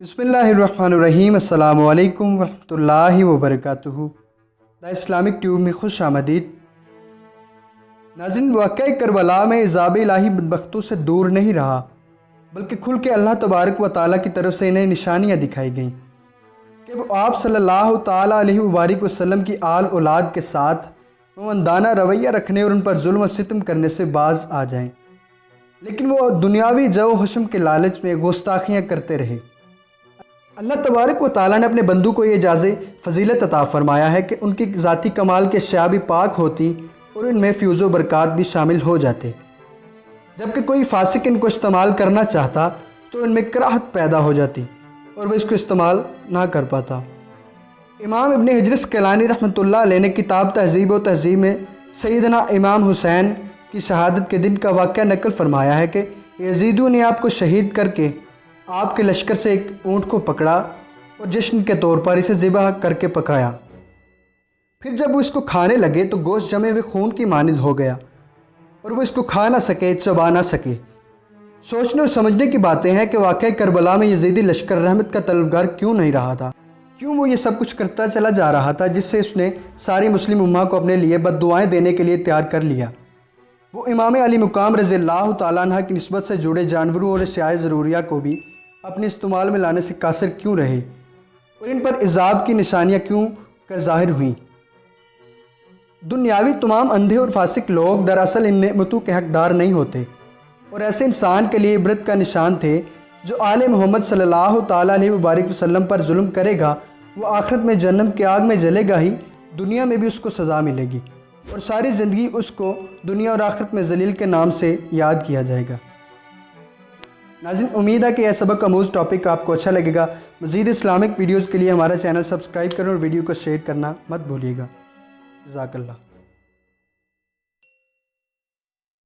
बिस्मिल्लाहिर्रहमानिर्रहीम। अस्सलामु अलैकुम वरहमतुल्लाहि वबरकातुहू। द इस्लामिक ट्यूब में खुश आमदीद। नाज़रीन, वाक़या करबला में इज़ाब इलाही बदबख्तों से दूर नहीं रहा, बल्कि खुल के अल्लाह तबारक व तआला की तरफ से इन्हें निशानियाँ दिखाई गईं कि वो आप सल्लल्लाहु ताला अलैहि वसल्लम की आल औलाद के साथ ममंदाना रवैया रखने और उन पर जुल्म व सितम करने से बाज आ जाएं। लेकिन वो दुनियावी जौ हशम के लालच में गुस्ताखियाँ करते रहे। अल्लाह तबारक व तआला ने अपने बंदू को ये इजाज़त फ़जीलत अता फ़रमाया है कि उनकी ज़ाती कमाल के अशिया भी पाक होती और इनमें फ़्यूज़ व बरक़ात भी शामिल हो जाते, जबकि कोई फासिक इनको इस्तेमाल करना चाहता तो इनमें कराहत पैदा हो जाती और वह इसको इस्तेमाल ना कर पाता। इमाम इब्न हजर अस्क़लानी रहमतुल्लाह अलैह ने किताब तहज़ीब व तहज़ीब में सैयदना इमाम हुसैन की शहादत के दिन का वाक़या नकल फ़रमाया है कि यज़ीदों ने आपको शहीद करके आपके लश्कर से एक ऊँट को पकड़ा और जश्न के तौर पर इसे ज़िबह करके पकाया। फिर जब वो इसको खाने लगे तो गोश्त जमे हुए खून की मानिंद हो गया और वो इसको खा ना सके, चबा ना सके। सोचने और समझने की बातें हैं कि वाक़या करबला में यज़ीदी लश्कर रहमत का तलबगार क्यों नहीं रहा था, क्यों वो ये सब कुछ करता चला जा रहा था जिससे उसने सारी मुस्लिम उम्मा को अपने लिए बद्दुआएँ देने के लिए तैयार कर लिया। वो इमाम अली मुकाम रज़ियल्लाहु ताला अन्हा की निस्बत से जुड़े जानवरों और अशियाए ज़रूरिया को भी अपने इस्तेमाल में लाने से कासिर क्यों रहे और इन पर इज़ाब की निशानियाँ क्यों कर ज़ाहिर हुईं। दुनियावी तमाम अंधे और फासिक लोग दरअसल इन नेमतों के हकदार नहीं होते और ऐसे इंसान के लिए इबरत का निशान थे जो आले मोहम्मद सल्लल्लाहु ताला अलैहि वसल्लम पर जुल्म करेगा वो आखिरत में जहन्नम की आग में जलेगा ही, दुनिया में भी उसको सज़ा मिलेगी और सारी ज़िंदगी उसको दुनिया और आखिरत में जलील के नाम से याद किया जाएगा। नाज़रीन, उम्मीद है कि यह सबक आमूज़ टॉपिक आपको अच्छा लगेगा। मज़ीद इस्लामिक वीडियोज़ के लिए हमारा चैनल सब्सक्राइब करें और वीडियो को शेयर करना मत भूलिएगा। जज़ाकल्लाह।